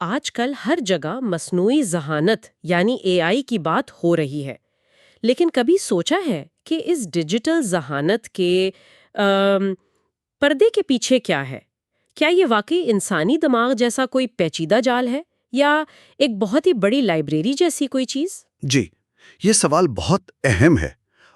آج کل ہر جگہ مصنوعی ذہانت یعنی اے آئی کی بات ہو رہی ہے، لیکن کبھی سوچا ہے کہ اس ڈیجیٹل ذہانت کے آم، پردے کے پیچھے کیا ہے؟ کیا یہ واقعی انسانی دماغ جیسا کوئی پیچیدہ جال ہے یا ایک بہت ہی بڑی لائبریری جیسی کوئی چیز؟ جی، یہ سوال بہت اہم ہے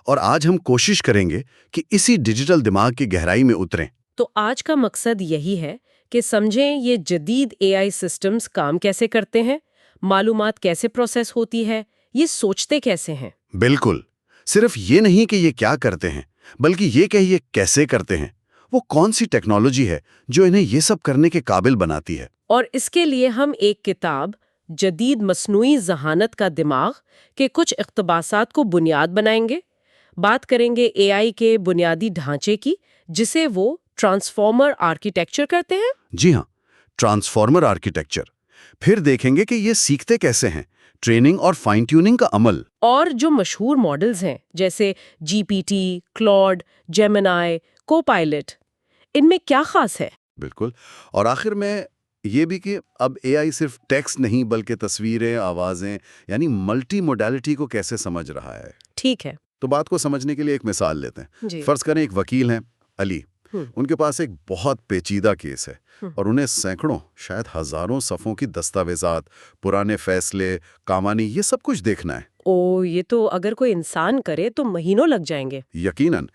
اور آج ہم کوشش کریں گے کہ اسی ڈیجیٹل دماغ کی گہرائی میں اتریں۔ تو آج کا مقصد یہی ہے کہ سمجھیں یہ جدید اے آئی سسٹمز کام کیسے کرتے ہیں، معلومات کیسے پروسیس ہوتی ہے، یہ سوچتے کیسے ہیں۔ بالکل، صرف یہ نہیں کہ یہ کیا کرتے ہیں، بلکہ یہ کہ یہ کیسے کرتے ہیں۔ وہ کون سی ٹیکنالوجی ہے جو انہیں یہ سب کرنے کے قابل بناتی ہے؟ اور اس کے لیے ہم ایک کتاب جدید مصنوعی ذہانت کا دماغ کے کچھ اقتباسات کو بنیاد بنائیں گے۔ بات کریں گے اے آئی کے بنیادی ڈھانچے کی، جسے وہ ٹرانسفارمر آرکیٹیکچر کرتے ہیں۔ جی ہاں، ٹرانسفارمر آرکیٹیکچر۔ پھر دیکھیں گے کہ یہ سیکھتے کیسے ہیں، ٹریننگ اور فائن ٹیوننگ کا عمل۔ اور جو مشہور ماڈلز ہیں جیسے جی پی ٹی، کلاڈ، جیمنائی، کو پائلٹ، ان میں کیا خاص ہے؟ بالکل، اور آخر میں یہ بھی کہ اب اے آئی صرف ٹیکسٹ نہیں بلکہ تصویریں، آوازیں، یعنی ملٹی موڈیلٹی کو کیسے سمجھ رہا ہے۔ ٹھیک ہے تو بات کو سمجھنے کے لیے ایک مثال لیتے ہیں۔ جی۔ فرض کریں ایک وکیل ہیں علی، ہم، ان کے پاس ایک بہت پیچیدہ کیس ہے ہم۔ اور انہیں سینکڑوں شاید ہزاروں صفوں کی دستاویزات، پرانے فیصلے، قوانین، یہ سب کچھ دیکھنا ہے۔ او، یہ تو اگر کوئی انسان کرے تو مہینوں لگ جائیں گے۔ یقیناً،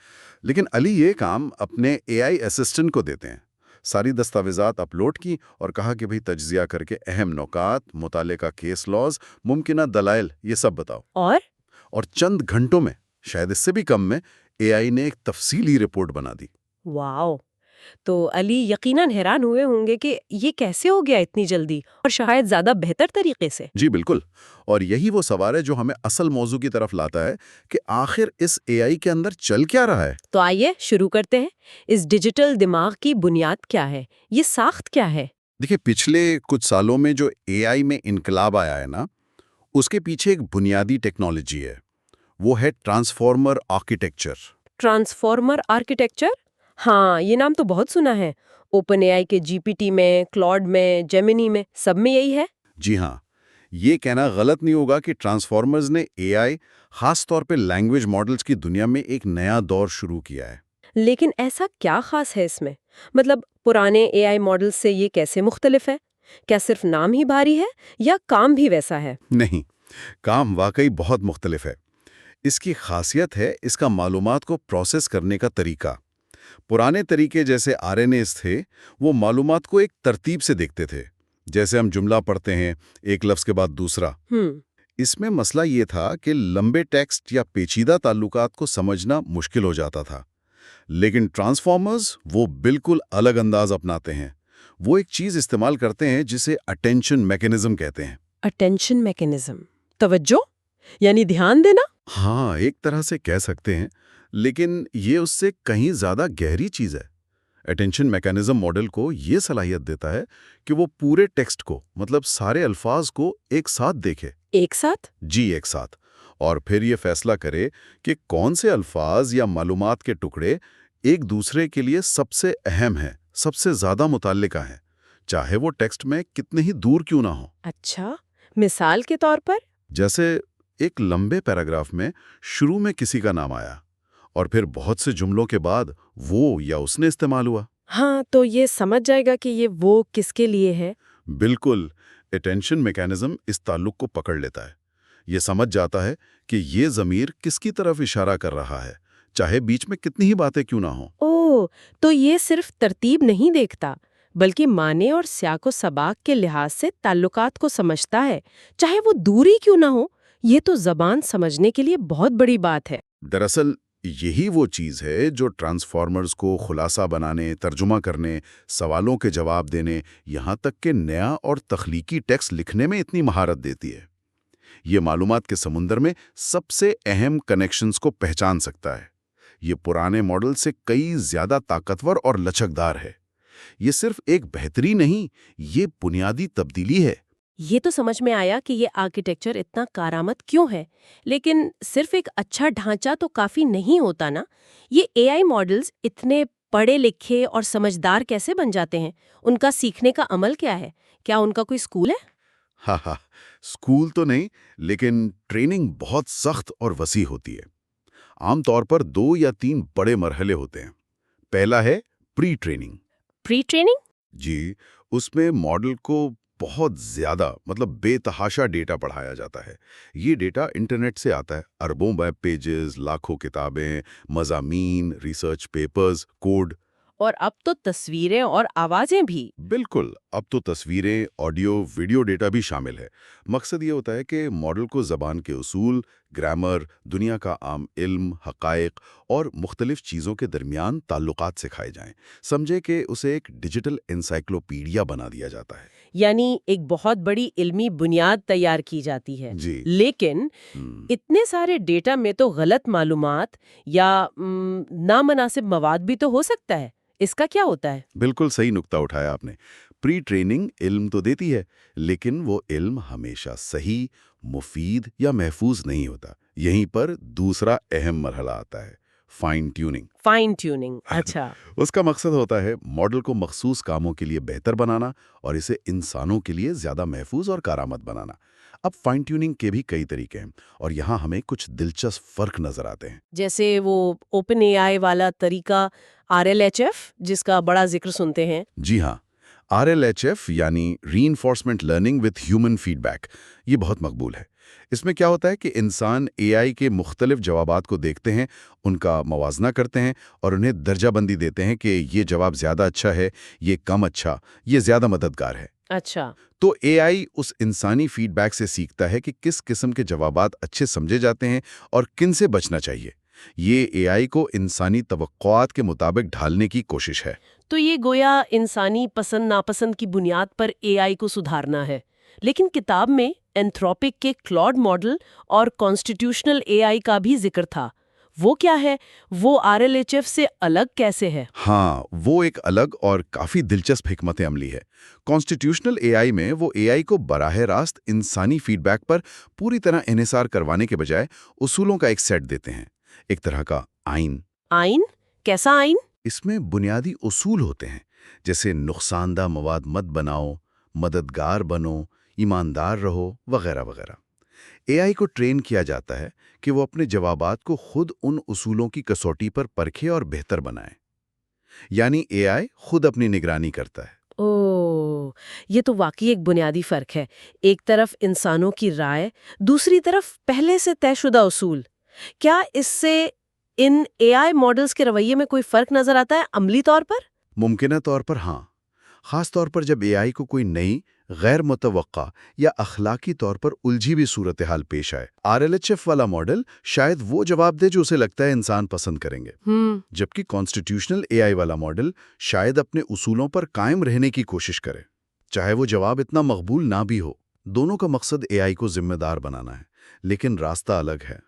لیکن علی یہ کام اپنے اے آئی اسسٹنٹ کو دیتے ہیں۔ ساری دستاویزات اپلوڈ کی اور کہا کہ بھئی تجزیہ کر کے اہم نکات، متعلقہ کیس لاز، ممکنہ دلائل، یہ سب بتاؤ۔ اور چند گھنٹوں میں، شاید اس سے بھی کم میں، اے آئی نے ایک تفصیلی رپورٹ بنا دی۔ واو! تو علی یقیناً حیران ہوئے ہوں گے کہ یہ کیسے ہو گیا اتنی جلدی اور شاید زیادہ بہتر طریقے سے۔ جی بالکل، اور یہی وہ سوال ہے جو ہمیں اصل موضوع کی طرف لاتا ہے کہ آخر اس اے آئی کے اندر چل کیا رہا ہے۔ تو آئیے شروع کرتے ہیں۔ اس ڈیجیٹل دماغ کی بنیاد کیا ہے؟ یہ ساخت کیا ہے؟ دیکھیں، پچھلے کچھ سالوں میں جو اے آئی میں انقلاب آیا ہے نا، اس کے پیچھے ایک بنیادی ٹیکنالوجی ہے۔ وہ ہے ٹرانسفارمر آرکیٹیکچر۔ Transformer architecture? ہاں، یہ نام تو بہت سنا ہے۔ اوپن اے آئی کے جی پی ٹی میں، کلاڈ میں، جیمنی میں، سب میں یہی ہے؟ جی ہاں، یہ کہنا غلط نہیں ہوگا کہ ٹرانسفارمرز نے اے آئی، خاص طور پہ لینگویج ماڈلز کی دنیا میں ایک نیا دور شروع کیا ہے۔ لیکن ایسا کیا خاص ہے اس میں؟ مطلب پرانے اے آئی ماڈل سے یہ کیسے مختلف ہے؟ کیا صرف نام ہی بھاری ہے یا کام بھی ویسا ہے؟ نہیں، کام واقعی بہت مختلف ہے۔ اس کی خاصیت ہے اس کا معلومات کو پروسیس کرنے کا طریقہ۔ پرانے طریقے جیسے آر این ایز تھے، وہ معلومات کو ایک ترتیب سے دیکھتے تھے، جیسے ہم جملہ پڑھتے ہیں ایک لفظ کے بعد دوسرا۔ ہم، اس میں مسئلہ یہ تھا کہ لمبے ٹیکسٹ یا پیچیدہ تعلقات کو سمجھنا مشکل ہو جاتا تھا۔ لیکن ٹرانسفارمرز وہ بالکل الگ انداز اپناتے ہیں۔ وہ ایک چیز استعمال کرتے ہیں جسے اٹینشن میکینزم کہتے ہیں۔ اٹینشن میکینزم، توجہ یعنی دھیان دینا؟ ہاں، ایک طرح سے کہہ سکتے ہیں، لیکن یہ اس سے کہیں زیادہ گہری چیز ہے۔ اٹینشن میکینزم ماڈل کو یہ صلاحیت دیتا ہے کہ وہ پورے ٹیکسٹ کو، مطلب سارے الفاظ کو ایک ساتھ دیکھے۔ ایک ساتھ؟ جی، ایک ساتھ، اور پھر یہ فیصلہ کرے کہ کون سے الفاظ یا معلومات کے ٹکڑے ایک دوسرے کے لیے سب سے اہم ہیں، سب سے زیادہ متعلقہ ہیں، چاہے وہ ٹیکسٹ میں کتنے ہی دور کیوں نہ ہو۔ اچھا، مثال کے طور پر؟ جیسے ایک لمبے پیراگراف میں شروع میں کسی کا نام آیا اور پھر بہت سے جملوں کے بعد وہ یا اس نے استعمال ہوا۔ ہاں، تو یہ سمجھ جائے گا کہ یہ وہ کس کے لیے ہے۔ بالکل، اٹینشن میکینزم اس تعلق کو پکڑ لیتا ہے۔ یہ سمجھ جاتا ہے کہ یہ ضمیر کس کی طرف اشارہ کر رہا ہے، چاہے بیچ میں کتنی ہی باتیں کیوں نہ ہوں۔ اوہ، تو یہ صرف ترتیب نہیں دیکھتا بلکہ معنی اور سیاق و سباق کے لحاظ سے تعلقات کو سمجھتا ہے، چاہے وہ دوری کیوں نہ ہو۔ یہ تو زبان سمجھنے کے لیے بہت بڑی بات ہے۔ دراصل یہی وہ چیز ہے جو ٹرانسفارمرز کو خلاصہ بنانے، ترجمہ کرنے، سوالوں کے جواب دینے، یہاں تک کہ نیا اور تخلیقی ٹیکسٹ لکھنے میں اتنی مہارت دیتی ہے۔ یہ معلومات کے سمندر میں سب سے اہم کنیکشنز کو پہچان سکتا ہے۔ یہ پرانے ماڈل سے کئی زیادہ طاقتور اور لچکدار ہے۔ یہ صرف ایک بہتری نہیں، یہ بنیادی تبدیلی ہے۔ یہ تو سمجھ میں آیا کہ یہ آرکیٹیکچر اتنا کارآمد کیوں ہے، لیکن صرف ایک اچھا ڈھانچہ تو کافی نہیں ہوتا نا۔ یہ اے آئی ماڈلز اتنے پڑھے لکھے اور سمجھدار کیسے بن جاتے ہیں؟ ان کا سیکھنے کا عمل کیا ہے؟ کیا ان کا کوئی اسکول ہے؟ ہاں ہاں، اسکول تو نہیں، لیکن ٹریننگ بہت سخت اور وسیع ہوتی ہے۔ عام طور پر 2 یا 3 بڑے مرحلے ہوتے ہیں۔ پہلا ہے پری ٹریننگ۔ پری ٹریننگ؟ جی، اس میں ماڈل کو بہت زیادہ بے تحاشا ڈیٹا پڑھایا جاتا ہے۔ یہ ڈیٹا انٹرنیٹ سے آتا ہے، اربوں ویب پیجز، لاکھوں کتابیں، مضامین، ریسرچ پیپرز، کوڈ۔ اور اب تو تصویریں اور آوازیں بھی۔ بالکل، اب تو تصویریں، آڈیو، ویڈیو ڈیٹا بھی شامل ہے۔ مقصد یہ ہوتا ہے کہ ماڈل کو زبان کے اصول، گرامر، دنیا کا عام علم، حقائق اور مختلف چیزوں کے درمیان تعلقات سکھائے جائیں۔ سمجھے کہ اسے ایک ڈیجیٹل انسائکلوپیڈیا بنا دیا جاتا ہے۔ یعنی ایک بہت بڑی علمی بنیاد تیار کی جاتی ہے۔ جی۔ لیکن اتنے سارے ڈیٹا میں تو غلط معلومات یا نامناسب مواد بھی تو ہو سکتا ہے، اس کا کیا ہوتا ہے؟ بالکل صحیح نکتہ اٹھایا آپ نے۔ پری ٹریننگ علم تو دیتی ہے، لیکن وہ علم ہمیشہ صحیح، مفید یا محفوظ نہیں ہوتا۔ یہیں پر دوسرا اہم مرحلہ آتا ہے، فائن ٹیوننگ۔ فائن ٹیوننگ، اچھا۔ اس کا مقصد ہوتا ہے ماڈل کو مخصوص کاموں کے لیے بہتر بنانا اور اسے انسانوں کے لیے زیادہ محفوظ اور کارآمد بنانا۔ اب فائن ٹیوننگ کے بھی کئی طریقے ہیں، اور یہاں ہمیں کچھ دلچسپ فرق نظر آتے ہیں۔ جیسے وہ اوپن اے آئی والا طریقہ RLHF جس کا بڑا ذکر سنتے ہیں۔ جی ہاں، RLHF یعنی reinforcement learning with human feedback, یہ بہت مقبول ہے۔ اس میں کیا ہوتا ہے کہ انسان AI کے مختلف جوابات کو دیکھتے ہیں، ان کا موازنہ کرتے ہیں اور انہیں درجہ بندی دیتے ہیں کہ یہ جواب زیادہ اچھا ہے، یہ کم اچھا، یہ زیادہ مددگار ہے۔ اچھا۔ تو AI اس انسانی فیڈ بیک سے سیکھتا ہے کہ کس قسم کے جوابات اچھے سمجھے جاتے ہیں اور کن سے بچنا چاہیے۔ یہ AI کو انسانی توقعات کے مطابق ڈھالنے کی کوشش ہے۔ تو یہ گویا انسانی پسند ناپسند کی بنیاد پر AI کو سدھارنا ہے۔ لیکن کتاب میں اینتھروپک کے کلاڈ ماڈل اور کانسٹیٹیوشنل AI کا بھی ذکر تھا۔ وہ کیا ہے؟ وہ RLHF سے الگ کیسے ہے؟ ہاں، وہ ایک الگ اور کافی دلچسپ حکمت عملی ہے۔ کانسٹیٹیوشنل AI میں وہ AI کو براہ راست انسانی فیڈ بیک پر پوری طرح انحصار کروانے کے بجائے اصولوں کا ایک سیٹ دیتے ہیں، ایک طرح کا آئین۔ آئین؟ کیسا آئین؟ اس میں بنیادی اصول ہوتے ہیں، جیسے نقصان دہ مواد مت بناؤ، مددگار بنو، ایماندار رہو، وغیرہ وغیرہ۔ AI کو ٹرین کیا جاتا ہے کہ وہ اپنے جوابات کو خود ان اصولوں کی کسوٹی پر پرکھے اور بہتر بنائے۔ یعنی AI خود اپنی نگرانی کرتا ہے۔ اوہ، یہ تو واقعی ایک بنیادی فرق ہے۔ ایک طرف انسانوں کی رائے، دوسری طرف پہلے سے طے شدہ اصول۔ کیا اس سے ان AI ماڈلز کے رویے میں کوئی فرق نظر آتا ہے عملی طور پر؟ ممکنہ طور پر ہاں، خاص طور پر جب AI کو کوئی نئی، غیر متوقع یا اخلاقی طور پر الجھی بھی صورتحال پیش آئے۔ RLHF والا ماڈل شاید وہ جواب دے جو اسے لگتا ہے انسان پسند کریں گے، جبکہ کانسٹیٹیوشنل AI والا ماڈل شاید اپنے اصولوں پر قائم رہنے کی کوشش کرے، چاہے وہ جواب اتنا مقبول نہ بھی ہو۔ دونوں کا مقصد AI کو ذمہ دار بنانا ہے، لیکن راستہ الگ ہے۔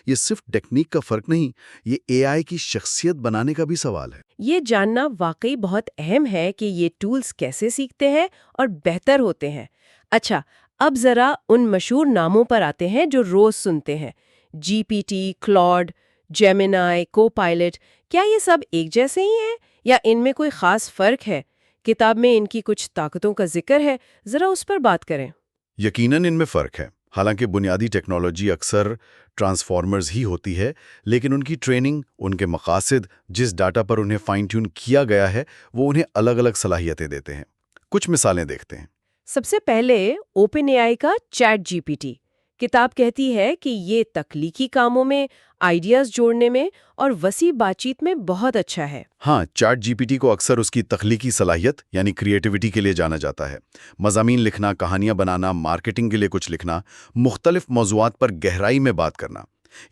یہ صرف ٹیکنیک کا فرق نہیں، یہ AI کی شخصیت بنانے کا بھی سوال ہے۔ یہ جاننا واقعی بہت اہم ہے کہ یہ ٹولز کیسے سیکھتے ہیں اور بہتر ہوتے ہیں۔ اچھا، اب ذرا ان مشہور ناموں پر آتے ہیں جو روز سنتے ہیں۔ GPT، کلاڈ، جیمینائی، کو پائلٹ، کیا یہ سب ایک جیسے ہی ہیں یا ان میں کوئی خاص فرق ہے؟ کتاب میں ان کی کچھ طاقتوں کا ذکر ہے، ذرا اس پر بات کریں۔ یقیناً ان میں فرق ہے۔ حالانکہ بنیادی ٹیکنالوجی اکثر ٹرانسفارمرز ہی ہوتی ہے، لیکن ان کی ٹریننگ، ان کے مقاصد، جس ڈاٹا پر انہیں فائن ٹیون کیا گیا ہے، وہ انہیں الگ الگ صلاحیتیں دیتے ہیں۔ کچھ مثالیں دیکھتے ہیں۔ سب سے پہلے اوپن اے آئی کا چیٹ GPT۔ کتاب کہتی ہے کہ یہ تخلیقی کاموں میں، آئیڈیاز جوڑنے میں اور وسیع بات چیت میں بہت اچھا ہے۔ ہاں، چیٹ GPT کو اکثر اس کی تخلیقی صلاحیت یعنی کریٹیوٹی کے لیے جانا جاتا ہے۔ مضامین لکھنا، کہانیاں بنانا، مارکیٹنگ کے لیے کچھ لکھنا، مختلف موضوعات پر گہرائی میں بات کرنا،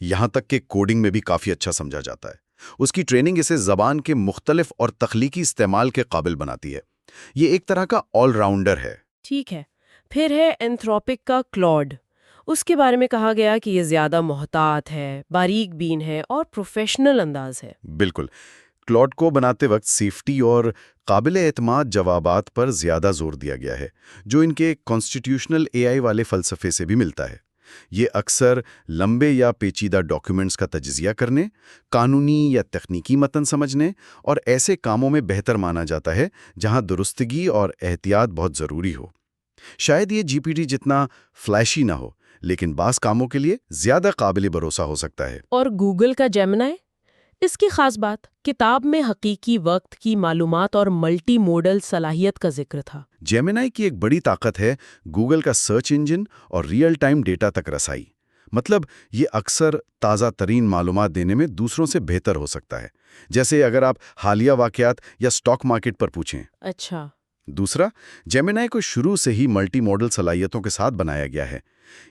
یہاں تک کہ کوڈنگ میں بھی کافی اچھا سمجھا جاتا ہے۔ اس کی ٹریننگ اسے زبان کے مختلف اور تخلیقی استعمال کے قابل بناتی ہے۔ یہ ایک طرح کا آل راؤنڈر ہے۔ ٹھیک ہے، پھر ہے اینتھروپک کا کلاڈ۔ اس کے بارے میں کہا گیا کہ یہ زیادہ محتاط ہے، باریک بین ہے اور پروفیشنل انداز ہے۔ بالکل، کلاڈ کو بناتے وقت سیفٹی اور قابل اعتماد جوابات پر زیادہ زور دیا گیا ہے، جو ان کے کانسٹیٹیوشنل AI والے فلسفے سے بھی ملتا ہے۔ یہ اکثر لمبے یا پیچیدہ ڈاکیومنٹس کا تجزیہ کرنے، قانونی یا تکنیکی متن سمجھنے اور ایسے کاموں میں بہتر مانا جاتا ہے جہاں درستگی اور احتیاط بہت ضروری ہو۔ شاید یہ GPT جتنا فلیشی نہ ہو، لیکن بعض کاموں کے لیے زیادہ قابل بھروسہ ہو سکتا ہے۔ اور گوگل کا جیمنائی؟ اس کی خاص بات کتاب میں حقیقی وقت کی معلومات اور ملٹی موڈل صلاحیت کا ذکر تھا۔ جیمنائی کی ایک بڑی طاقت ہے گوگل کا سرچ انجن اور ریئل ٹائم ڈیٹا تک رسائی۔ مطلب یہ اکثر تازہ ترین معلومات دینے میں دوسروں سے بہتر ہو سکتا ہے، جیسے اگر آپ حالیہ واقعات یا سٹاک مارکیٹ پر پوچھیں۔ اچھا۔ دوسرا، جیمنائی کو شروع سے ہی ملٹی موڈل صلاحیتوں کے ساتھ بنایا گیا ہے،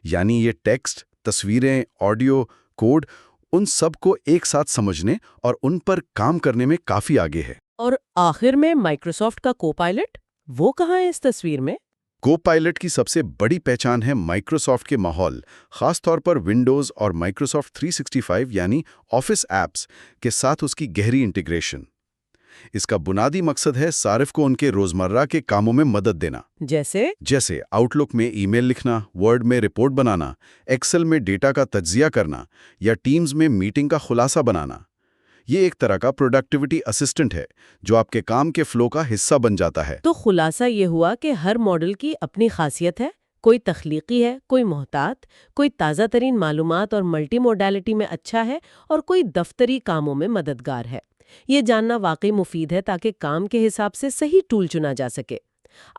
یعنی یہ ٹیکسٹ، تصویریں، آڈیو، کوڈ، ان سب کو ایک ساتھ سمجھنے اور ان پر کام کرنے میں کافی آگے ہے۔ اور آخر میں مائکروسافٹ کا کو پائلٹ، وہ کہاں ہے اس تصویر میں؟ کو پائلٹ کی سب سے بڑی پہچان ہے مائکروسافٹ کے ماحول، خاص طور پر ونڈوز اور مائکروسافٹ 365 یعنی آفس ایپس کے ساتھ اس کی گہری انٹیگریشن۔ اس کا بنیادی مقصد ہے صارف کو ان کے روزمرہ کے کاموں میں مدد دینا، جیسے آؤٹ لک میں ای میل لکھنا، ورڈ میں رپورٹ بنانا، ایکسل میں ڈیٹا کا تجزیہ کرنا یا ٹیمز میں میٹنگ کا خلاصہ بنانا۔ یہ ایک طرح کا پروڈکٹیوٹی اسسٹنٹ ہے جو آپ کے کام کے فلو کا حصہ بن جاتا ہے۔ تو خلاصہ یہ ہوا کہ ہر ماڈل کی اپنی خاصیت ہے، کوئی تخلیقی ہے، کوئی محتاط، کوئی تازہ ترین معلومات اور ملٹی موڈیلٹی میں اچھا ہے، اور کوئی دفتری کاموں میں مددگار ہے۔ یہ جاننا واقعی مفید ہے تاکہ کام کے حساب سے صحیح ٹول چنا جا سکے۔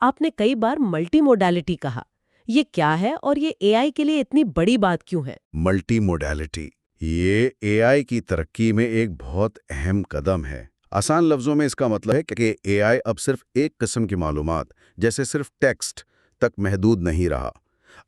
آپ نے کئی بار ملٹی موڈیلٹی کہا، یہ کیا ہے اور یہ اے آئی کے لیے اتنی بڑی بات کیوں ہے؟ ملٹی موڈیلٹی یہ اے آئی کی ترقی میں ایک بہت اہم قدم ہے۔ آسان لفظوں میں اس کا مطلب ہے کہ اے آئی اب صرف ایک قسم کی معلومات، جیسے صرف ٹیکسٹ تک محدود نہیں رہا۔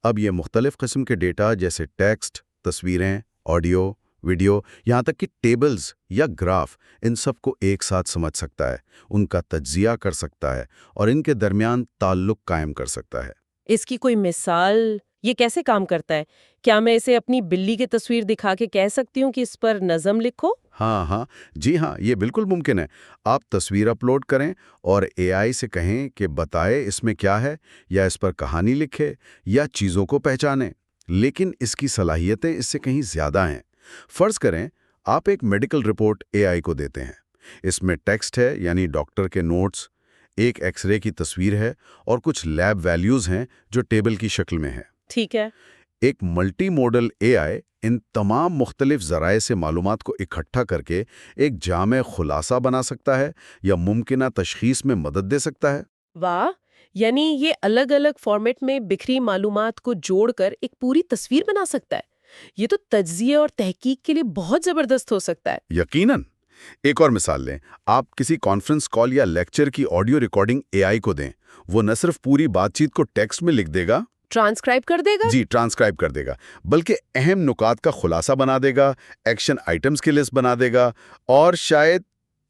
اب یہ مختلف قسم کے ڈیٹا جیسے ٹیکسٹ، تصویریں، آڈیو، ویڈیو، یہاں تک کہ ٹیبلز یا گراف، ان سب کو ایک ساتھ سمجھ سکتا ہے، ان کا تجزیہ کر سکتا ہے اور ان کے درمیان تعلق قائم کر سکتا ہے۔ اس کی کوئی مثال؟ یہ کیسے کام کرتا ہے؟ کیا میں اسے اپنی بلی کی تصویر دکھا کے کہہ سکتی ہوں کہ اس پر نظم لکھو؟ ہاں، جی ہاں، یہ بالکل ممکن ہے۔ آپ تصویر اپلوڈ کریں اور اے آئی سے کہیں کہ بتائے اس میں کیا ہے، یا اس پر کہانی لکھے، یا چیزوں کو پہچانے۔ لیکن اس کی صلاحیتیں اس سے کہیں زیادہ ہیں۔ فرض کریں آپ ایک میڈیکل رپورٹ اے آئی کو دیتے ہیں۔ اس میں ٹیکسٹ ہے، یعنی ڈاکٹر کے نوٹس، ایک ایکس رے کی تصویر ہے اور کچھ لیب ویلیوز ہیں جو ٹیبل کی شکل میں ہیں۔ ٹھیک ہے۔ ایک ملٹی موڈل اے آئی ان تمام مختلف ذرائع سے معلومات کو اکٹھا کر کے ایک جامع خلاصہ بنا سکتا ہے یا ممکنہ تشخیص میں مدد دے سکتا ہے۔ واہ! یعنی یہ الگ الگ فارمیٹ میں بکھری معلومات کو جوڑ کر ایک پوری تصویر بنا سکتا ہے۔ یہ تو تجزیے اور تحقیق کے لیے بہت زبردست ہو سکتا ہے۔ یقیناً۔ ایک اور مثال لیں، آپ کسی کانفرنس کال یا لیکچر کی آڈیو ریکارڈنگ اے آئی کو دیں، وہ نہ صرف پوری بات چیت کو ٹیکسٹ میں لکھ دے گا، ٹرانسکرائب کر دے گا؟ جی ٹرانسکرائب کر دے گا، بلکہ اہم نکات کا خلاصہ بنا دے گا، ایکشن آئٹمز کی لسٹ بنا دے گا، اور شاید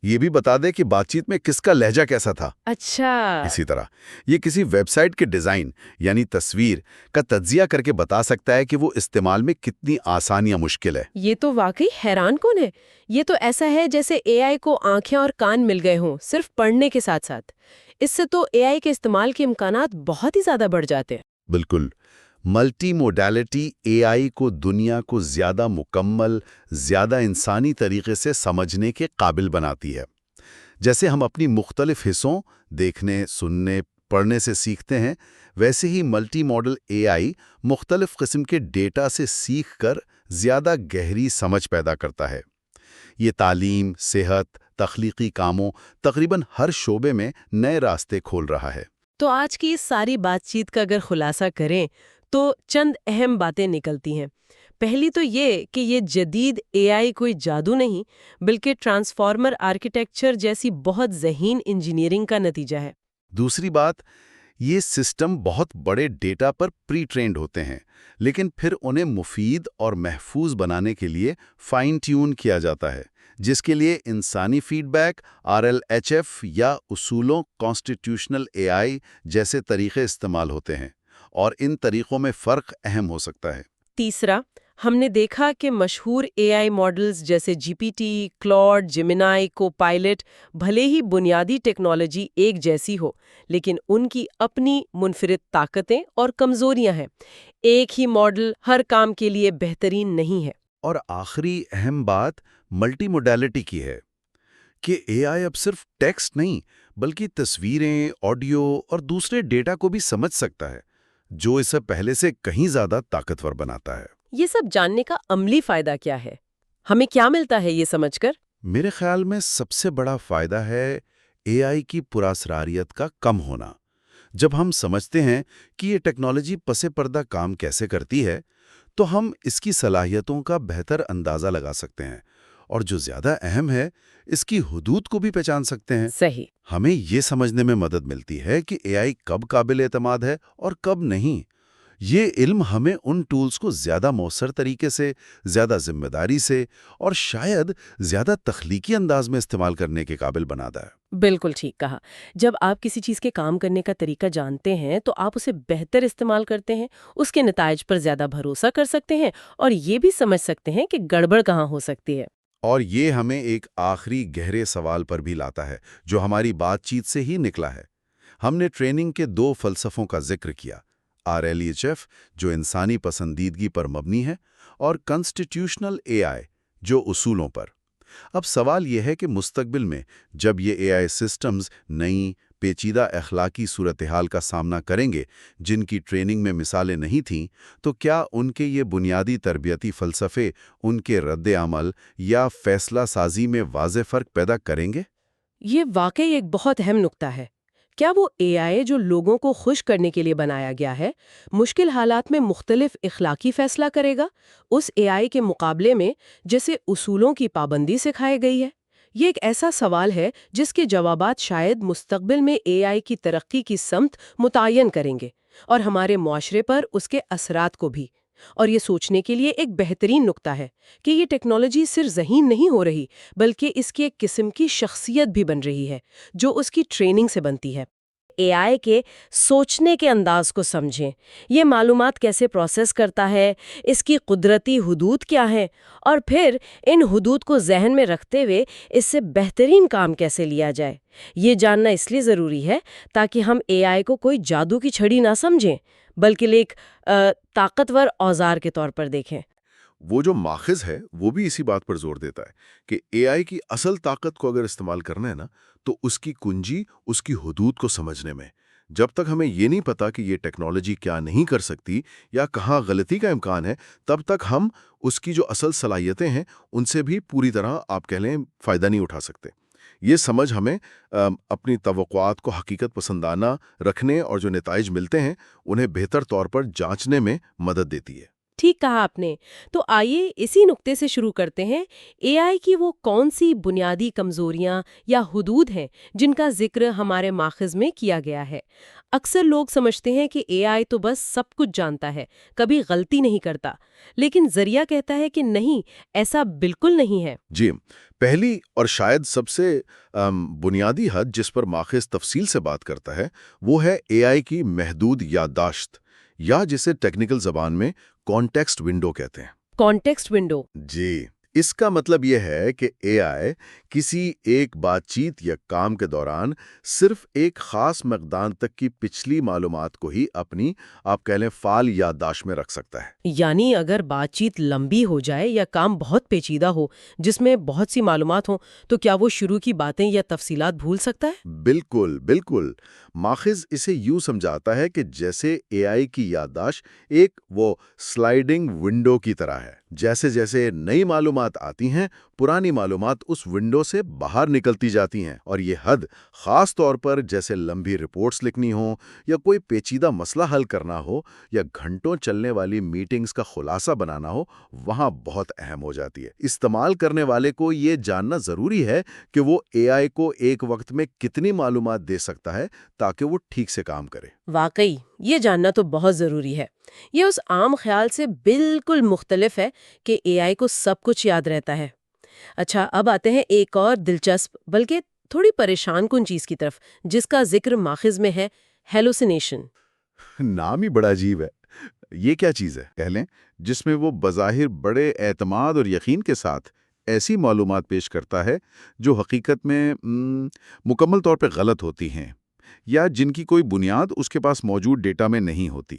یہ بھی بتا دے کہ بات چیت میں کس کا لہجہ کیسا تھا۔ اچھا۔ اسی طرح یہ کسی ویب سائٹ کے ڈیزائن یعنی تصویر کا تجزیہ کر کے بتا سکتا ہے کہ وہ استعمال میں کتنی آسان یا مشکل ہے۔ یہ تو واقعی حیران کن ہے۔ یہ تو ایسا ہے جیسے اے آئی کو آنکھیں اور کان مل گئے ہوں، صرف پڑھنے کے ساتھ ساتھ۔ اس سے تو اے آئی کے استعمال کے امکانات بہت ہی زیادہ بڑھ جاتے ہیں۔ بالکل۔ ملٹی موڈیلٹی اے آئی کو دنیا کو زیادہ مکمل، زیادہ انسانی طریقے سے سمجھنے کے قابل بناتی ہے۔ جیسے ہم اپنی مختلف حصوں دیکھنے، سننے، پڑھنے سے سیکھتے ہیں، ویسے ہی ملٹی ماڈل اے آئی مختلف قسم کے ڈیٹا سے سیکھ کر زیادہ گہری سمجھ پیدا کرتا ہے۔ یہ تعلیم، صحت، تخلیقی کاموں، تقریباً ہر شعبے میں نئے راستے کھول رہا ہے۔ تو آج کی اس ساری بات چیت کا اگر خلاصہ کریں تو چند اہم باتیں نکلتی ہیں۔ پہلی تو یہ کہ یہ جدید اے آئی کوئی جادو نہیں، بلکہ ٹرانسفارمر آرکیٹیکچر جیسی بہت ذہین انجینئرنگ کا نتیجہ ہے۔ دوسری بات، یہ سسٹم بہت بڑے ڈیٹا پر پری ٹرینڈ ہوتے ہیں، لیکن پھر انہیں مفید اور محفوظ بنانے کے لیے فائن ٹیون کیا جاتا ہے، جس کے لیے انسانی فیڈ بیک، RLHF یا اصولوں کانسٹیٹیوشنل اے آئی جیسے طریقے استعمال ہوتے ہیں، اور ان طریقوں میں فرق اہم ہو سکتا ہے۔ تیسرا، ہم نے دیکھا کہ مشہور اے آئی ماڈلز جیسے GPT، کلاڈ، جیمنائی، کو پائلٹ بھلے ہی بنیادی ٹیکنالوجی ایک جیسی ہو، لیکن ان کی اپنی منفرد طاقتیں اور کمزوریاں ہیں۔ ایک ہی ماڈل ہر کام کے لیے بہترین نہیں ہے۔ اور آخری اہم بات ملٹی موڈیلٹی کی ہے کہ اے آئی اب صرف ٹیکسٹ نہیں بلکہ تصویریں، آڈیو اور دوسرے ڈیٹا کو بھی سمجھ سکتا ہے، جو اسے پہلے سے کہیں زیادہ طاقتور بناتا ہے۔ یہ سب جاننے کا عملی فائدہ کیا ہے؟ ہمیں کیا ملتا ہے یہ سمجھ کر؟ میرے خیال میں سب سے بڑا فائدہ ہے اے آئی کی پراسراریت کا کم ہونا۔ جب ہم سمجھتے ہیں کہ یہ ٹیکنالوجی پس پردہ کام کیسے کرتی ہے، تو ہم اس کی صلاحیتوں کا بہتر اندازہ لگا سکتے ہیں، اور جو زیادہ اہم ہے، اس کی حدود کو بھی پہچان سکتے ہیں۔ صحیح۔ ہمیں یہ سمجھنے میں مدد ملتی ہے کہ اے آئی کب قابل اعتماد ہے اور کب نہیں۔ یہ علم ہمیں ان ٹولز کو زیادہ مؤثر طریقے سے، زیادہ ذمہ داری سے اور شاید زیادہ تخلیقی انداز میں استعمال کرنے کے قابل بناتا ہے۔ بالکل ٹھیک کہا۔ جب آپ کسی چیز کے کام کرنے کا طریقہ جانتے ہیں تو آپ اسے بہتر استعمال کرتے ہیں، اس کے نتائج پر زیادہ بھروسہ کر سکتے ہیں اور یہ بھی سمجھ سکتے ہیں کہ گڑبڑ کہاں ہو سکتی ہے۔ اور یہ ہمیں ایک آخری گہرے سوال پر بھی لاتا ہے، جو ہماری بات چیت سے ہی نکلا ہے۔ ہم نے ٹریننگ کے 2 فلسفوں کا ذکر کیا، RLHF جو انسانی پسندیدگی پر مبنی ہے، اور کنسٹیٹیوشنل اے آئی جو اصولوں پر۔ اب سوال یہ ہے کہ مستقبل میں جب یہ اے آئی سسٹمز نئی پیچیدہ اخلاقی صورتحال کا سامنا کریں گے جن کی ٹریننگ میں مثالیں نہیں تھیں، تو کیا ان کے یہ بنیادی تربیتی فلسفے ان کے رد عمل یا فیصلہ سازی میں واضح فرق پیدا کریں گے؟ یہ واقعی ایک بہت اہم نکتہ ہے۔ کیا وہ اے آئی جو لوگوں کو خوش کرنے کے لیے بنایا گیا ہے، مشکل حالات میں مختلف اخلاقی فیصلہ کرے گا اس اے آئی کے مقابلے میں جیسے اصولوں کی پابندی سکھائی گئی ہے؟ یہ ایک ایسا سوال ہے جس کے جوابات شاید مستقبل میں اے آئی کی ترقی کی سمت متعین کریں گے اور ہمارے معاشرے پر اس کے اثرات کو بھی۔ اور یہ سوچنے کے لیے ایک بہترین نکتہ ہے کہ یہ ٹیکنالوجی صرف ذہین نہیں ہو رہی، بلکہ اس کی ایک قسم کی شخصیت بھی بن رہی ہے جو اس کی ٹریننگ سے بنتی ہے۔ اے آئی کے سوچنے کے انداز کو سمجھیں، یہ معلومات کیسے پروسیس کرتا ہے، اس کی قدرتی حدود کیا ہیں، اور پھر ان حدود کو ذہن میں رکھتے ہوئے اس سے بہترین کام کیسے لیا جائے۔ یہ جاننا اس لیے ضروری ہے تاکہ ہم اے آئی کو کوئی جادو کی چھڑی نہ سمجھیں، بلکہ ایک طاقتور اوزار کے طور پر دیکھیں۔ وہ جو ماخذ ہے وہ بھی اسی بات پر زور دیتا ہے کہ اے آئی کی اصل طاقت کو اگر استعمال کرنا ہے نا، تو اس کی کنجی اس کی حدود کو سمجھنے میں۔ جب تک ہمیں یہ نہیں پتا کہ یہ ٹیکنالوجی کیا نہیں کر سکتی یا کہاں غلطی کا امکان ہے، تب تک ہم اس کی جو اصل صلاحیتیں ہیں ان سے بھی پوری طرح آپ کہہ لیں فائدہ نہیں اٹھا سکتے۔ یہ سمجھ ہمیں اپنی توقعات کو حقیقت پسندانہ رکھنے اور جو نتائج ملتے ہیں انہیں بہتر طور پر جانچنے میں مدد دیتی ہے۔ ٹھیک کہا آپ نے۔ تو آئیے اسی نقطے سے شروع کرتے ہیں۔ اے آئی کی وہ کون سی بنیادی کمزوریاں یا حدود ہیں جن کا ذکر ہمارے ماخذ میں کیا گیا ہے؟ اکثر لوگ سمجھتے ہیں کہ اے آئی تو بس سب کچھ جانتا ہے، کبھی غلطی نہیں کرتا، لیکن ذریعہ کہتا ہے کہ نہیں، ایسا بالکل نہیں ہے۔ جی، پہلی اور شاید سب سے بنیادی حد جس پر ماخذ تفصیل سے بات کرتا ہے وہ ہے اے آئی کی محدود یادداشت، یا جسے ٹیکنیکل زبان میں کانٹیکسٹ ونڈو کہتے ہیں۔ Context window. جی، اس کا مطلب یہ ہے کہ اے آئی کسی ایک بات چیت یا کام کے دوران صرف ایک خاص مقدار تک کی پچھلی معلومات کو ہی اپنی آپ کہہ لیں فعال یادداشت میں رکھ سکتا ہے۔ یعنی اگر بات چیت لمبی ہو جائے یا کام بہت پیچیدہ ہو جس میں بہت سی معلومات ہوں، تو کیا وہ شروع کی باتیں یا تفصیلات بھول سکتا ہے؟ بالکل بالکل، ماخذ اسے یوں سمجھاتا ہے کہ جیسے اے آئی کی یادداشت ایک وہ سلائیڈنگ ونڈو کی طرح ہے۔ جیسے جیسے نئی معلومات آتی ہیں، پرانی معلومات اس ونڈو سے باہر نکلتی جاتی ہیں، اور یہ حد خاص طور پر جیسے لمبی رپورٹس لکھنی ہوں یا کوئی پیچیدہ مسئلہ حل کرنا ہو یا گھنٹوں چلنے والی میٹنگز کا خلاصہ بنانا ہو، وہاں بہت اہم ہو جاتی ہے۔ استعمال کرنے والے کو یہ جاننا ضروری ہے کہ وہ اے آئی کو ایک وقت میں کتنی معلومات دے سکتا ہے تاکہ وہ ٹھیک سے کام کرے۔ واقعی یہ جاننا تو بہت ضروری ہے۔ یہ اس عام خیال سے بالکل مختلف ہے کہ اے آئی کو سب کچھ یاد رہتا ہے۔ اچھا، اب آتے ہیں ایک اور دلچسپ بلکہ تھوڑی پریشان کن چیز کی طرف، جس کا ذکر ماخذ میں ہے: ہیلوسینیشن۔ نام ہی بڑا عجیب ہے۔ یہ کیا چیز ہے کہہ لیں جس میں وہ بظاہر بڑے اعتماد اور یقین کے ساتھ ایسی معلومات پیش کرتا ہے جو حقیقت میں مکمل طور پہ غلط ہوتی ہیں، یا جن کی کوئی بنیاد اس کے پاس موجود ڈیٹا میں نہیں ہوتی۔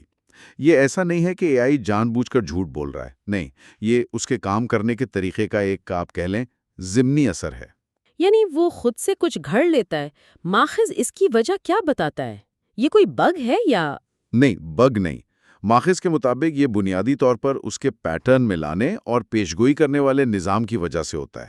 یہ ایسا نہیں ہے کہ اے آئی جان بوجھ کر جھوٹ بول رہا ہے، نہیں، یہ اس کے کام کرنے کے طریقے کا ایک آپ کہہ لیں ضمنی اثر ہے۔ یعنی وہ خود سے کچھ گھڑ لیتا ہے۔ ماخذ اس کی وجہ کیا بتاتا ہے؟ یہ کوئی بگ ہے یا؟ نہیں، بگ نہیں۔ ماخذ کے مطابق یہ بنیادی طور پر اس کے پیٹرن میں لانے اور پیشگوئی کرنے والے نظام کی وجہ سے ہوتا ہے۔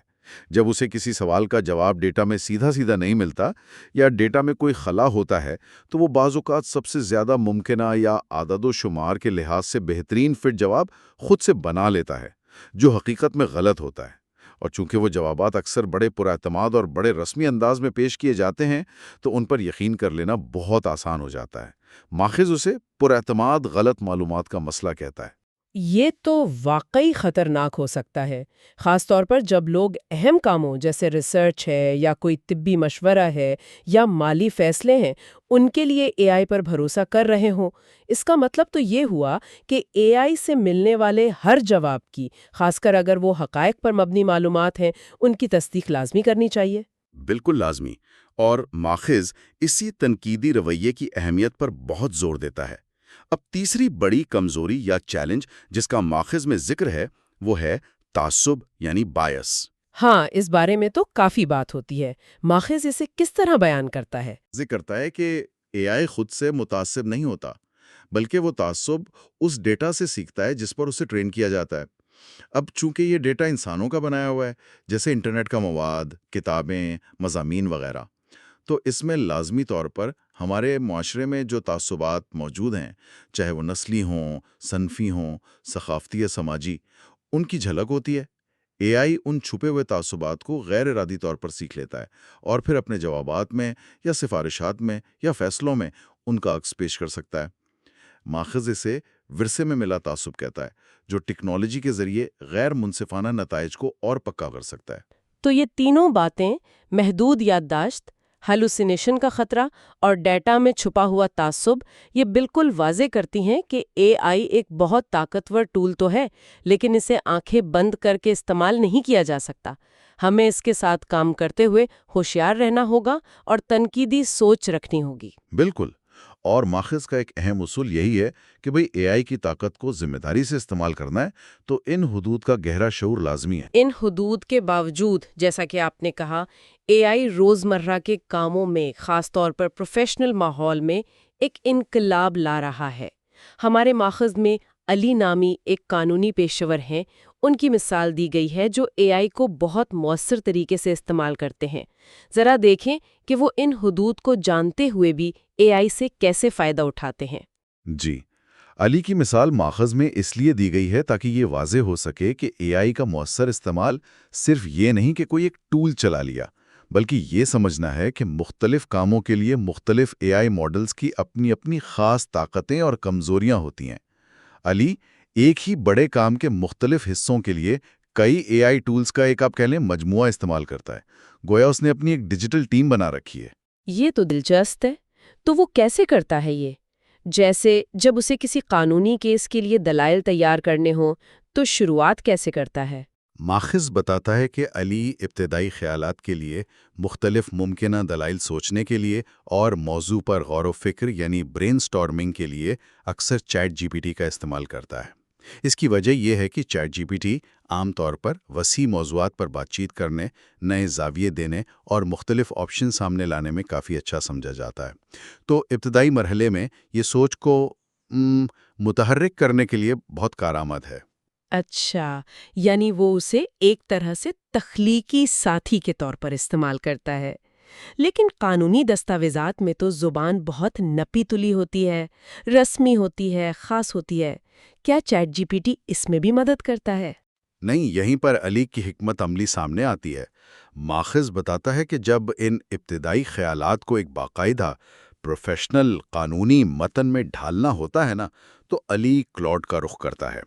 جب اسے کسی سوال کا جواب ڈیٹا میں سیدھا سیدھا نہیں ملتا یا ڈیٹا میں کوئی خلا ہوتا ہے تو وہ بعض اوقات سب سے زیادہ ممکنہ یا اعداد و شمار کے لحاظ سے بہترین فٹ جواب خود سے بنا لیتا ہے، جو حقیقت میں غلط ہوتا ہے۔ اور چونکہ وہ جوابات اکثر بڑے پراعتماد اور بڑے رسمی انداز میں پیش کیے جاتے ہیں تو ان پر یقین کر لینا بہت آسان ہو جاتا ہے۔ ماخذ اسے پراعتماد غلط معلومات کا مسئلہ کہتا ہے۔ یہ تو واقعی خطرناک ہو سکتا ہے، خاص طور پر جب لوگ اہم کاموں جیسے ریسرچ ہے یا کوئی طبی مشورہ ہے یا مالی فیصلے ہیں ان کے لیے اے آئی پر بھروسہ کر رہے ہوں۔ اس کا مطلب تو یہ ہوا کہ اے آئی سے ملنے والے ہر جواب کی، خاص کر اگر وہ حقائق پر مبنی معلومات ہیں، ان کی تصدیق لازمی کرنی چاہیے۔ بالکل لازمی۔ اور ماخذ اسی تنقیدی رویے کی اہمیت پر بہت زور دیتا ہے۔ اب تیسری بڑی کمزوری یا چیلنج جس کا ماخذ میں ذکر ہے وہ ہے تعصب یعنی بائس۔ ہاں، اس بارے میں تو کافی بات ہوتی ہے۔ ماخذ اسے کس طرح بیان کرتا ہے؟ ذکر کرتا ہے کہ اے آئی خود سے متعصب نہیں ہوتا، بلکہ وہ تعصب اس ڈیٹا سے سیکھتا ہے جس پر اسے ٹرین کیا جاتا ہے۔ اب چونکہ یہ ڈیٹا انسانوں کا بنایا ہوا ہے، جیسے انٹرنیٹ کا مواد، کتابیں، مضامین وغیرہ، تو اس میں لازمی طور پر ہمارے معاشرے میں جو تعصبات موجود ہیں، چاہے وہ نسلی ہوں، صنفی ہوں، ثقافتی یا سماجی، ان کی جھلک ہوتی ہے۔ اے آئی ان چھپے ہوئے تعصبات کو غیر ارادی طور پر سیکھ لیتا ہے اور پھر اپنے جوابات میں یا سفارشات میں یا فیصلوں میں ان کا عکس پیش کر سکتا ہے۔ ماخذ اسے ورثے میں ملا تعصب کہتا ہے، جو ٹیکنالوجی کے ذریعے غیر منصفانہ نتائج کو اور پکا کر سکتا ہے۔ تو یہ تینوں باتیں، محدود یادداشت، ہیلوسینیشن کا خطرہ اور ڈیٹا میں چھپا ہوا تعصب، یہ بالکل واضح کرتی ہیں کہ اے آئی ایک بہت طاقتور ٹول تو ہے، لیکن اسے آنکھیں بند کر کے استعمال نہیں کیا جا سکتا۔ ہمیں اس کے ساتھ کام کرتے ہوئے ہوشیار رہنا ہوگا اور تنقیدی سوچ رکھنی ہوگی۔ بالکل۔ اور ماخذ کا ایک اہم اصول یہی ہے کہ بھئی اے آئی کی طاقت کو ذمہ داری سے استعمال کرنا ہے تو ان حدود کا گہرا شعور لازمی ہے۔ ان حدود کے باوجود، جیسا کہ آپ نے کہا، اے آئی روزمرہ کے کاموں میں، خاص طور پر پروفیشنل ماحول میں ایک انقلاب لا رہا ہے۔ ہمارے ماخذ میں علی نامی ایک قانونی پیشور ہیں، ان کی مثال دی گئی ہے جو اے آئی کو بہت مؤثر طریقے سے استعمال کرتے ہیں۔ ذرا دیکھیں کہ وہ ان حدود کو جانتے ہوئے بھی اے آئی سے کیسے فائدہ اٹھاتے ہیں۔ جی، علی کی مثال ماخذ میں اس لیے دی گئی ہے تاکہ یہ واضح ہو سکے کہ اے آئی کا مؤثر استعمال صرف یہ نہیں کہ کوئی ایک ٹول چلا لیا، بلکہ یہ سمجھنا ہے کہ مختلف کاموں کے لیے مختلف اے آئی ماڈلز کی اپنی اپنی خاص طاقتیں اور کمزوریاں ہوتی ہیں۔ علی ایک ہی بڑے کام کے مختلف حصوں کے لیے کئی اے آئی ٹولز کا ایک آپ کہہ لیں مجموعہ استعمال کرتا ہے، گویا اس نے اپنی ایک ڈیجیٹل ٹیم بنا رکھی ہے۔ یہ تو دلچسپ ہے۔ تو وہ کیسے کرتا ہے یہ؟ جیسے جب اسے کسی قانونی کیس کے لیے دلائل تیار کرنے ہوں تو شروعات کیسے کرتا ہے؟ ماخذ بتاتا ہے کہ علی ابتدائی خیالات کے لیے، مختلف ممکنہ دلائل سوچنے کے لیے اور موضوع پر غور و فکر یعنی برین سٹارمنگ کے لیے اکثر چیٹ جی پی ٹی کا استعمال کرتا ہے۔ اس کی وجہ یہ ہے کہ چیٹ جی پی ٹی عام طور پر وسیع موضوعات پر بات چیت کرنے، نئے زاویے دینے اور مختلف آپشن سامنے لانے میں کافی اچھا سمجھا جاتا ہے۔ تو ابتدائی مرحلے میں یہ سوچ کو متحرک کرنے کے لیے بہت کارآمد ہے۔ اچھا، یعنی وہ اسے ایک طرح سے تخلیقی ساتھی کے طور پر استعمال کرتا ہے۔ لیکن قانونی دستاویزات میں تو زبان بہت نپی تلی ہوتی ہے، رسمی ہوتی ہے، خاص ہوتی ہے۔ کیا چیٹ جی پی ٹی اس میں بھی مدد کرتا ہے؟ نہیں، یہیں پر علی کی حکمت عملی سامنے آتی ہے۔ ماخذ بتاتا ہے کہ جب ان ابتدائی خیالات کو ایک باقاعدہ پروفیشنل قانونی متن میں ڈھالنا ہوتا ہے نا، تو علی کلاؤڈ کا رخ کرتا ہے۔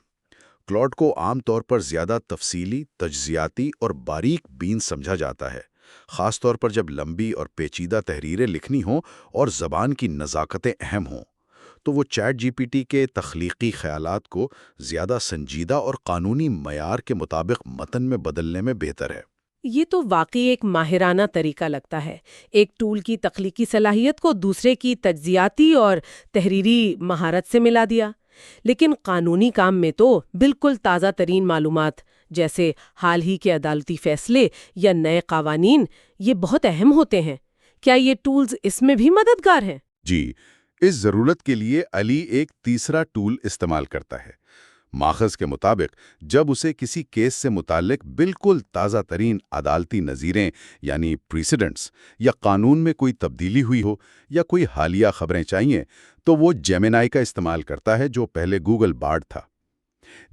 کلاؤڈ کو عام طور پر زیادہ تفصیلی، تجزیاتی اور باریک بین سمجھا جاتا ہے، خاص طور پر جب لمبی اور پیچیدہ تحریریں لکھنی ہوں اور زبان کی نزاکتیں اہم ہوں۔ تو وہ چیٹ جی پی ٹی کے تخلیقی خیالات کو زیادہ سنجیدہ اور قانونی معیار کے مطابق متن میں بدلنے میں بہتر ہے۔ یہ تو واقعی ایک ماہرانہ طریقہ لگتا ہے، ایک ٹول کی تخلیقی صلاحیت کو دوسرے کی تجزیاتی اور تحریری مہارت سے ملا دیا۔ لیکن قانونی کام میں تو بالکل تازہ ترین معلومات، جیسے حال ہی کے عدالتی فیصلے یا نئے قوانین، یہ بہت اہم ہوتے ہیں۔ کیا یہ ٹولز اس میں بھی مددگار ہیں؟ جی، اس ضرورت کے لیے علی ایک تیسرا ٹول استعمال کرتا ہے۔ ماخذ کے مطابق جب اسے کسی کیس سے متعلق بالکل تازہ ترین عدالتی نظیریں یعنی پریسیڈنٹس یا قانون میں کوئی تبدیلی ہوئی ہو یا کوئی حالیہ خبریں چاہیے تو وہ جیمینائی کا استعمال کرتا ہے، جو پہلے گوگل بارڈ تھا۔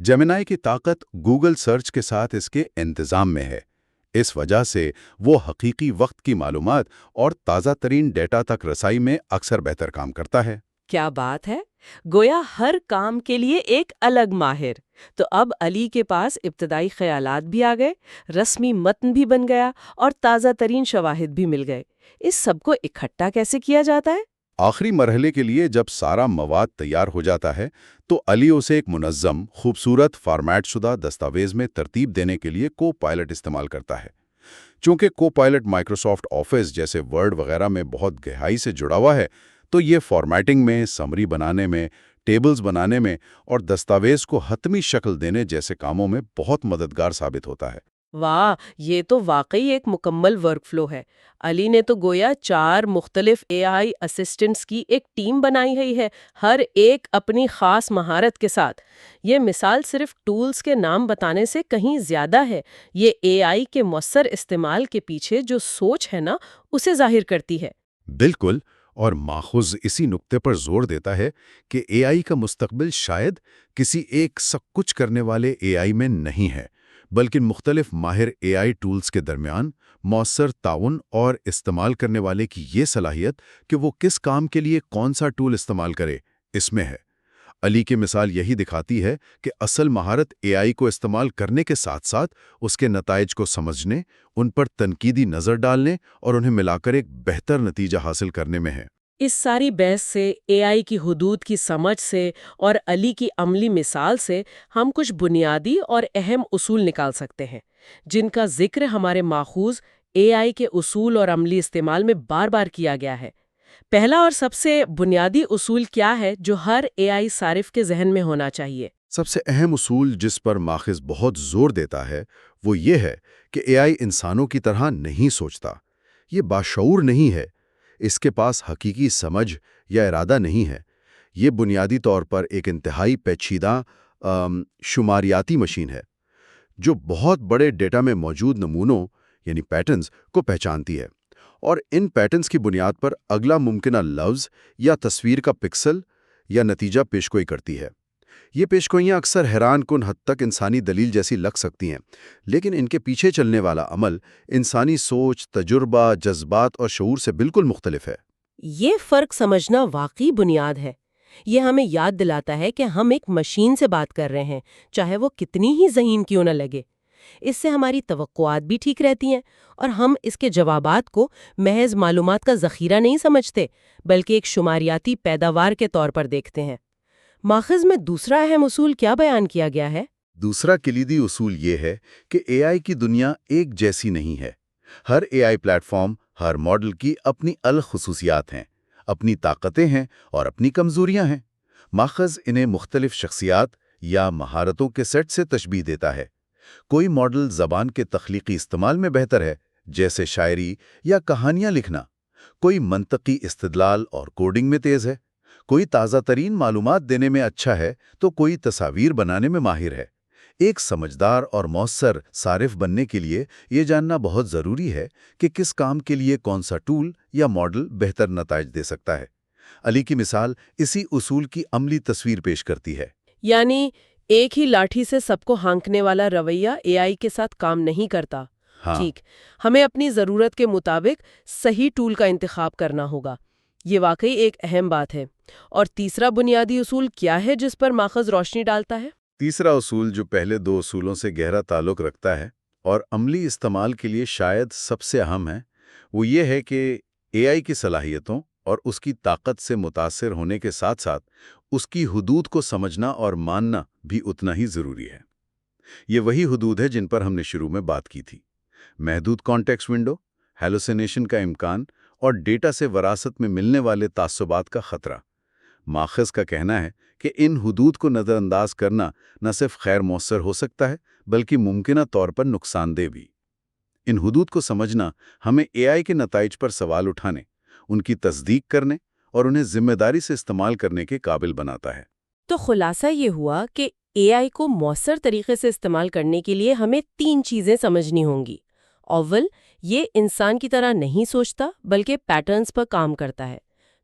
جیمینائی کی طاقت گوگل سرچ کے ساتھ اس کے انتظام میں ہے۔ اس وجہ سے وہ حقیقی وقت کی معلومات اور تازہ ترین ڈیٹا تک رسائی میں اکثر بہتر کام کرتا ہے۔ کیا بات ہے! گویا ہر کام کے لیے ایک الگ ماہر۔ تو اب علی کے پاس ابتدائی خیالات بھی آ گئے، رسمی متن بھی بن گیا اور تازہ ترین شواہد بھی مل گئے۔ اس سب کو اکٹھا کیسے کیا جاتا ہے؟ آخری مرحلے کے لیے جب سارا مواد تیار ہو جاتا ہے تو علی اسے ایک منظم، خوبصورت فارمیٹ شدہ دستاویز میں ترتیب دینے کے لیے کو پائلٹ استعمال کرتا ہے۔ چونکہ کو پائلٹ مائکروسافٹ آفس جیسے ورڈ وغیرہ میں بہت گہرائی سے جڑا ہوا ہے، تو یہ فارمیٹنگ میں، سمری بنانے میں، ٹیبلز بنانے میں اور دستاویز کو حتمی شکل دینے جیسے کاموں میں بہت مددگار ثابت ہوتا ہے۔ واہ، یہ تو واقعی ایک مکمل ورک فلو ہے۔ علی نے تو گویا 4 مختلف اے آئی اسسٹنٹس کی ایک ٹیم بنائی ہوئی ہے، ہر ایک اپنی خاص مہارت کے ساتھ۔ یہ مثال صرف ٹولز کے نام بتانے سے کہیں زیادہ ہے، یہ اے آئی کے مؤثر استعمال کے پیچھے جو سوچ ہے نا، اسے ظاہر کرتی ہے۔ بالکل، اور ماخذ اسی نقطے پر زور دیتا ہے کہ اے آئی کا مستقبل شاید کسی ایک سب کچھ کرنے والے اے آئی میں نہیں ہے، بلکہ مختلف ماہر اے آئی ٹولز کے درمیان مؤثر تعاون اور استعمال کرنے والے کی یہ صلاحیت کہ وہ کس کام کے لیے کون سا ٹول استعمال کرے، اس میں ہے۔ علی کی مثال یہی دکھاتی ہے کہ اصل مہارت اے آئی کو استعمال کرنے کے ساتھ ساتھ اس کے نتائج کو سمجھنے، ان پر تنقیدی نظر ڈالنے اور انہیں ملا کر ایک بہتر نتیجہ حاصل کرنے میں ہے۔ اس ساری بحث سے، اے آئی کی حدود کی سمجھ سے اور علی کی عملی مثال سے ہم کچھ بنیادی اور اہم اصول نکال سکتے ہیں، جن کا ذکر ہمارے ماخوذ اے آئی کے اصول اور عملی استعمال میں بار بار کیا گیا ہے۔ پہلا اور سب سے بنیادی اصول کیا ہے جو ہر اے آئی صارف کے ذہن میں ہونا چاہیے؟ سب سے اہم اصول جس پر ماخذ بہت زور دیتا ہے وہ یہ ہے کہ اے آئی انسانوں کی طرح نہیں سوچتا، یہ باشعور نہیں ہے، اس کے پاس حقیقی سمجھ یا ارادہ نہیں ہے۔ یہ بنیادی طور پر ایک انتہائی پیچیدہ شماریاتی مشین ہے جو بہت بڑے ڈیٹا میں موجود نمونوں یعنی پیٹرنز کو پہچانتی ہے اور ان پیٹرنز کی بنیاد پر اگلا ممکنہ لفظ یا تصویر کا پکسل یا نتیجہ پیشگوئی کرتی ہے۔ یہ پیشگوئیاں اکثر حیران کن حد تک انسانی دلیل جیسی لگ سکتی ہیں، لیکن ان کے پیچھے چلنے والا عمل انسانی سوچ، تجربہ، جذبات اور شعور سے بالکل مختلف ہے۔ یہ فرق سمجھنا واقعی بنیاد ہے۔ یہ ہمیں یاد دلاتا ہے کہ ہم ایک مشین سے بات کر رہے ہیں، چاہے وہ کتنی ہی ذہین کیوں نہ لگے۔ اس سے ہماری توقعات بھی ٹھیک رہتی ہیں اور ہم اس کے جوابات کو محض معلومات کا ذخیرہ نہیں سمجھتے، بلکہ ایک شماریاتی پیداوار کے طور پر دیکھتے ہیں۔ ماخذ میں دوسرا اہم اصول کیا بیان کیا گیا ہے؟ دوسرا کلیدی اصول یہ ہے کہ اے آئی کی دنیا ایک جیسی نہیں ہے۔ ہر اے آئی پلیٹ فارم، ہر ماڈل کی اپنی الگ خصوصیات ہیں، اپنی طاقتیں ہیں اور اپنی کمزوریاں ہیں۔ ماخذ انہیں مختلف شخصیات یا مہارتوں کے سیٹ سے تشبیہ دیتا ہے۔ کوئی ماڈل زبان کے تخلیقی استعمال میں بہتر ہے، جیسے شاعری یا کہانیاں لکھنا۔ کوئی منطقی استدلال اور کوڈنگ میں تیز ہے۔ کوئی تازہ ترین معلومات دینے میں اچھا ہے تو کوئی تصاویر بنانے میں ماہر ہے۔ ایک سمجھدار اور مؤثر صارف بننے کے لیے یہ جاننا بہت ضروری ہے کہ کس کام کے لیے کون سا ٹول یا ماڈل بہتر نتائج دے سکتا ہے۔ علی کی مثال اسی اصول کی عملی تصویر پیش کرتی ہے۔ یعنی ایک ہی لاٹھی سے سب کو ہانکنے والا رویہ اے آئی کے ساتھ کام نہیں کرتا۔ ہاں، ٹھیک، ہمیں اپنی ضرورت کے مطابق صحیح ٹول کا انتخاب کرنا ہوگا۔ یہ واقعی ایک اہم بات ہے۔ اور تیسرا بنیادی اصول کیا ہے جس پر ماخذ روشنی ڈالتا ہے؟ تیسرا اصول جو پہلے دو اصولوں سے گہرا تعلق رکھتا ہے اور عملی استعمال کے لیے شاید سب سے اہم ہے، وہ یہ ہے کہ اے آئی کی صلاحیتوں اور اس کی طاقت سے متاثر ہونے کے ساتھ ساتھ اس کی حدود کو سمجھنا اور ماننا بھی اتنا ہی ضروری ہے۔ یہ وہی حدود ہے جن پر ہم نے شروع میں بات کی تھی: محدود کانٹیکسٹ ونڈو، ہیلوسینیشن کا امکان اور ڈیٹا سے وراثت میں ملنے والے تعصبات کا خطرہ۔ ماخذ کا کہنا ہے کہ ان حدود کو نظر انداز کرنا نہ صرف غیر مؤثر ہو سکتا ہے بلکہ ممکنہ طور پر نقصان دہ بھی۔ ان حدود کو سمجھنا ہمیں اے آئی کے نتائج پر سوال اٹھانے، ان کی تصدیق کرنے اور انہیں ذمہ داری سے استعمال کرنے کے قابل بناتا ہے۔ تو خلاصہ یہ ہوا کہ اے آئی کو مؤثر طریقے سے استعمال کرنے کے لیے ہمیں 3 چیزیں سمجھنی ہوں گی۔ اول، یہ انسان کی طرح نہیں سوچتا بلکہ پیٹرنز پر کام کرتا ہے۔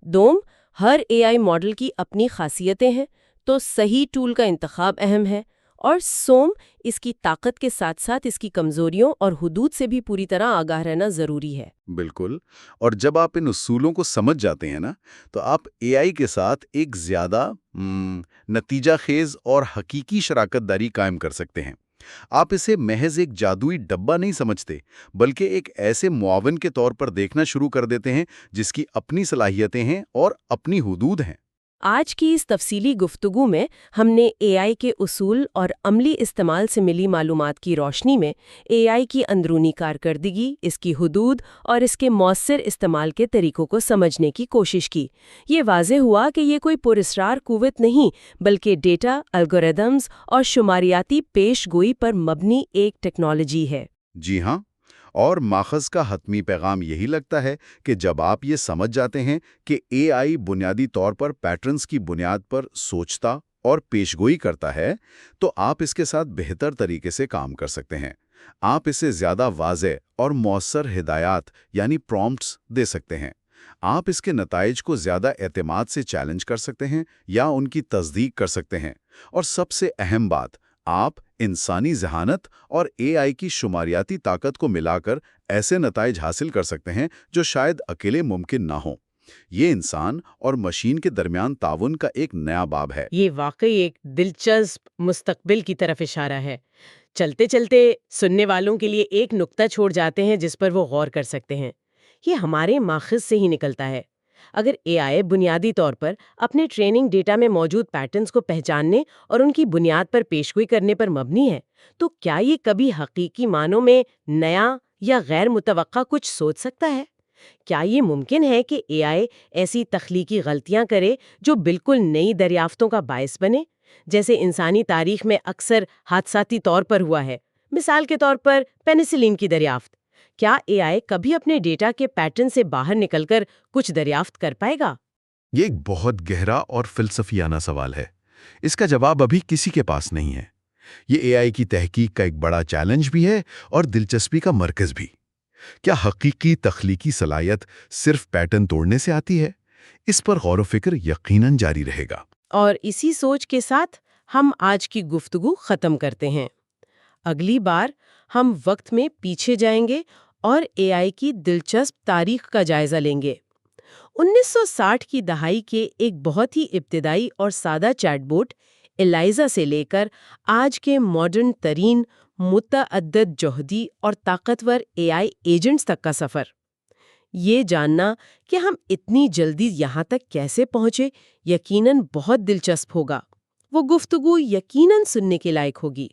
دوم، ہر اے آئی ماڈل کی اپنی خاصیتیں ہیں تو صحیح ٹول کا انتخاب اہم ہے۔ اور سوم، اس کی طاقت کے ساتھ ساتھ اس کی کمزوریوں اور حدود سے بھی پوری طرح آگاہ رہنا ضروری ہے۔ بالکل، اور جب آپ ان اصولوں کو سمجھ جاتے ہیں نا، تو آپ اے آئی کے ساتھ ایک زیادہ نتیجہ خیز اور حقیقی شراکت داری قائم کر سکتے ہیں۔ آپ اسے محض ایک جادوئی ڈبہ نہیں سمجھتے، بلکہ ایک ایسے معاون کے طور پر دیکھنا شروع کر دیتے ہیں جس کی اپنی صلاحیتیں ہیں اور اپنی حدود ہیں۔ آج کی اس تفصیلی گفتگو میں ہم نے اے آئی کے اصول اور عملی استعمال سے ملی معلومات کی روشنی میں اے آئی کی اندرونی کارکردگی، اس کی حدود اور اس کے مؤثر استعمال کے طریقوں کو سمجھنے کی کوشش کی۔ یہ واضح ہوا کہ یہ کوئی پراسرار قوت نہیں بلکہ ڈیٹا، الگوریدمز اور شماریاتی پیش گوئی پر مبنی ایک ٹیکنالوجی ہے۔ جی ہاں، اور ماخذ کا حتمی پیغام یہی لگتا ہے کہ جب آپ یہ سمجھ جاتے ہیں کہ اے آئی بنیادی طور پر پیٹرنز کی بنیاد پر سوچتا اور پیشگوئی کرتا ہے، تو آپ اس کے ساتھ بہتر طریقے سے کام کر سکتے ہیں۔ آپ اسے زیادہ واضح اور مؤثر ہدایات یعنی پرومپٹس دے سکتے ہیں۔ آپ اس کے نتائج کو زیادہ اعتماد سے چیلنج کر سکتے ہیں یا ان کی تصدیق کر سکتے ہیں۔ اور سب سے اہم بات، آپ انسانی ذہانت اور اے آئی کی شماریاتی طاقت کو ملا کر ایسے نتائج حاصل کر سکتے ہیں جو شاید اکیلے ممکن نہ ہوں۔ یہ انسان اور مشین کے درمیان تعاون کا ایک نیا باب ہے۔ یہ واقعی ایک دلچسپ مستقبل کی طرف اشارہ ہے۔ چلتے چلتے سننے والوں کے لیے ایک نقطہ چھوڑ جاتے ہیں جس پر وہ غور کر سکتے ہیں۔ یہ ہمارے ماخذ سے ہی نکلتا ہے۔ اگر اے آئی بنیادی طور پر اپنے ٹریننگ ڈیٹا میں موجود پیٹرنز کو پہچاننے اور ان کی بنیاد پر پیشگوئی کرنے پر مبنی ہے، تو کیا یہ کبھی حقیقی معنوں میں نیا یا غیر متوقع کچھ سوچ سکتا ہے؟ کیا یہ ممکن ہے کہ اے آئی ایسی تخلیقی غلطیاں کرے جو بالکل نئی دریافتوں کا باعث بنے، جیسے انسانی تاریخ میں اکثر حادثاتی طور پر ہوا ہے؟ مثال کے طور پر پینیسلین کی دریافت۔ کیا اے آئی کبھی اپنے ڈیٹا کے پیٹرن سے باہر نکل کر کچھ دریافت کر پائے گا؟ یہ ایک بہت گہرا اور فلسفیانہ سوال ہے۔ اس کا جواب ابھی کسی کے پاس نہیں ہے۔ یہ اے آئی کی تحقیق کا ایک بڑا چیلنج بھی ہے اور دلچسپی کا مرکز بھی۔ کیا حقیقی تخلیقی صلاحیت صرف پیٹرن توڑنے سے آتی ہے؟ اس پر غور و فکر یقیناً جاری رہے گا۔ اور اسی سوچ کے ساتھ ہم آج کی گفتگو ختم کرتے ہیں۔ اگلی بار ہم وقت میں پیچھے جائیں گے اور اے آئی کی دلچسپ تاریخ کا جائزہ لیں گے۔ 1960 کی دہائی کے ایک بہت ہی ابتدائی اور سادہ چیٹ بوٹ ایلائزا سے لے کر آج کے ماڈرن ترین متعدد جہدی اور طاقتور اے آئی ایجنٹس تک کا سفر۔ یہ جاننا کہ ہم اتنی جلدی یہاں تک کیسے پہنچے یقیناً بہت دلچسپ ہوگا۔ وہ گفتگو یقیناً سننے کے لائق ہوگی۔